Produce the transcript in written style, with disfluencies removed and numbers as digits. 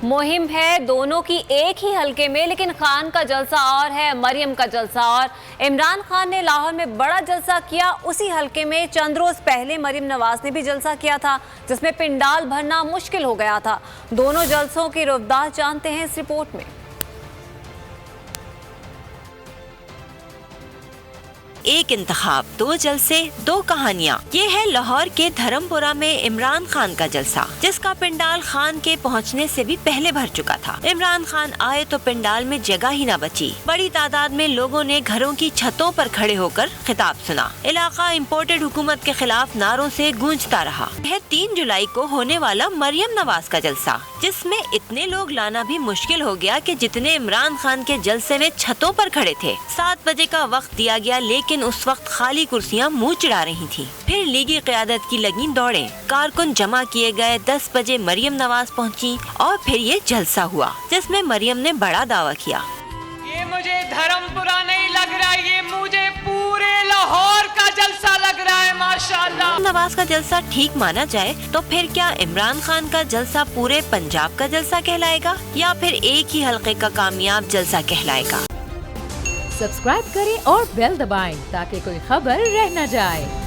मुहिम है दोनों की एक ही हलके में, लेकिन खान का जलसा और है, मरियम का जलसा और। इमरान खान ने लाहौर में बड़ा जलसा किया, उसी हलके में चंद रोज पहले मरियम नवाज ने भी जलसा किया था, जिसमें पिंडाल भरना मुश्किल हो गया था। दोनों जलसों की रफ्तार जानते हैं इस रिपोर्ट में। एक इंतखाब, दो जलसे, दो कहानियाँ। ये है लाहौर के धर्मपुरा में इमरान खान का जलसा, जिसका पिंडाल खान के पहुँचने से भी पहले भर चुका था। इमरान खान आए तो पिंडाल में जगह ही न बची। बड़ी तादाद में लोगों ने घरों की छतों पर खड़े होकर खिताब सुना। इलाका इम्पोर्टेड हुकूमत के खिलाफ नारों से गूंजता रहा। यह 3 जुलाई को होने वाला मरियम नवाज का जलसा, जिसमें इतने लोग लाना भी मुश्किल हो गया कि जितने इमरान खान के जलसे में छतों पर खड़े थे। 7 बजे का वक्त दिया गया, लेकिन उस वक्त खाली कुर्सियां मुंह चिढ़ा रही थीं। फिर लीगी क़यादत की लगी दौड़ें, कारकुन जमा किए गए। 10 बजे मरियम नवाज पहुंची और फिर ये जलसा हुआ, जिसमें मरियम ने बड़ा दावा किया। ये मुझे धर्मपुरा नहीं लग रहा, ये मुझे पूरे लाहौर का जलसा लग रहा है माशाअल्लाह। नवाज का जलसा ठीक माना जाए तो फिर क्या इमरान खान का जलसा पूरे पंजाब का जलसा कहलाएगा, या फिर एक ही हल्के का कामयाब जलसा कहलाएगा? सब्सक्राइब करें और बेल दबाएं ताकि कोई खबर रह न जाए।